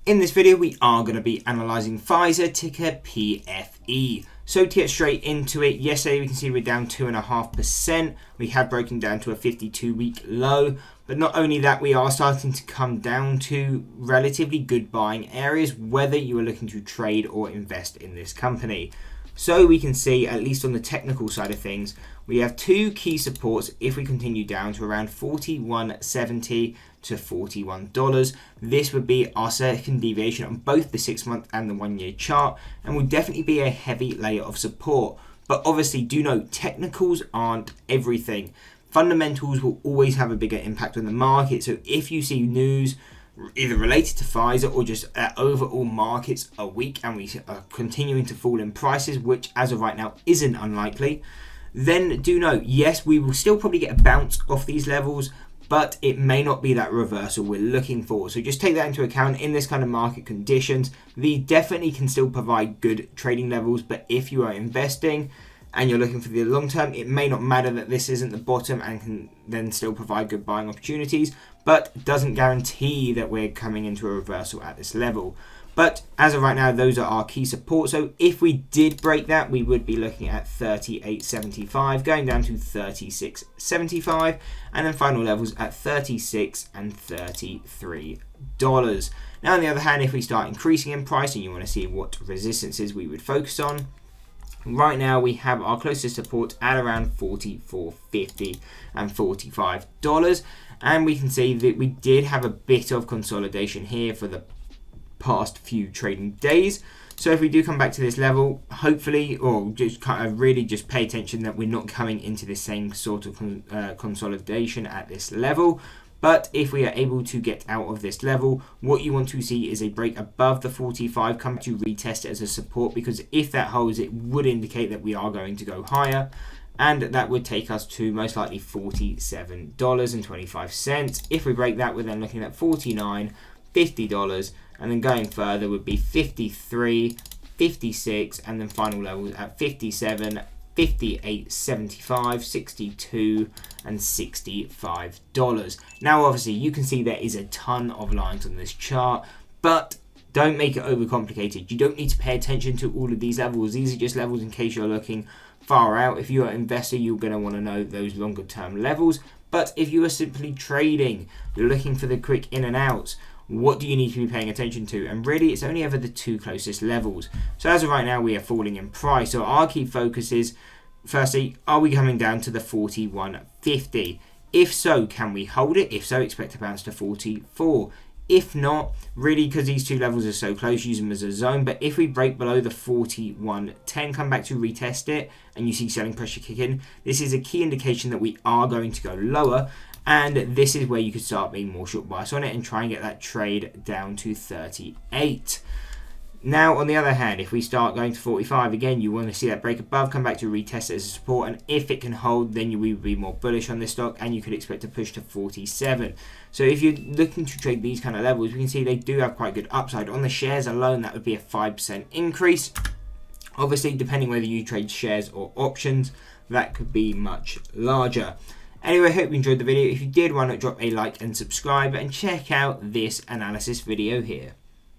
In this video, we are going to be analysing Pfizer, ticker PFE. So to get straight into it, yesterday we can see we're down 2.5%. We have broken down to a 52-week low. But not only that, we are starting to come down to relatively good buying areas, whether you are looking to trade or invest in this company. So we can see, at least on the technical side of things, we have two key supports if we continue down to around $41.70 to $41. This would be our second deviation on both the 6-month and the 1-year chart, and will definitely be a heavy layer of support. But obviously do note, technicals aren't everything. Fundamentals will always have a bigger impact on the market. So if you see news either related to Pfizer or just overall markets are weak and we are continuing to fall in prices, which as of right now isn't unlikely, then do note, yes, we will still probably get a bounce off these levels, but it may not be that reversal we're looking for. So just take that into account in this kind of market conditions. These definitely can still provide good trading levels, but if you are investing and you're looking for the long term, it may not matter that this isn't the bottom and can then still provide good buying opportunities, but doesn't guarantee that we're coming into a reversal at this level. But as of right now, those are our key supports. So if we did break that, we would be looking at 38.75, going down to 36.75, and then final levels at $36 and $33. Now, on the other hand, if we start increasing in price and you want to see what resistances we would focus on, right now we have our closest support at around $44.50 and $45, and we can see that we did have a bit of consolidation here for the past few trading days. So if we do come back to this level, hopefully, or just kind of really just pay attention that we're not coming into the same sort of consolidation at this level. But if we are able to get out of this level, what you want to see is a break above the 45, come to retest it as a support, because if that holds, it would indicate that we are going to go higher, and that would take us to most likely $47.25. If we break that, we're then looking at $49, $50, and then going further would be 53, 56, and then final levels at 57, 58, 75, 62, and $65. Now obviously you can see there is a ton of lines on this chart, but don't make it overcomplicated. You don't need to pay attention to all of these levels. These are just levels in case you're looking far out. If you're an investor, you're going to want to know those longer term levels. But if you are simply trading, you're looking for the quick in and outs, what do you need to be paying attention to? And really, it's only ever the two closest levels. So as of right now, we are falling in price. So our key focus is, firstly, are we coming down to the 41.50? If so, can we hold it? If so, expect to bounce to 44. If not, really, because these two levels are so close, use them as a zone. But if we break below the 41.10, come back to retest it, and you see selling pressure kick in, this is a key indication that we are going to go lower. And this is where you could start being more short bias on it and try and get that trade down to 38. Now, on the other hand, if we start going to 45, again, you want to see that break above, come back to retest it as a support, and if it can hold, then we would be more bullish on this stock, and you could expect to push to 47. So if you're looking to trade these kind of levels, we can see they do have quite good upside. On the shares alone, that would be a 5% increase. Obviously, depending whether you trade shares or options, that could be much larger. Anyway, I hope you enjoyed the video. If you did, why not drop a like and subscribe, and check out this analysis video here.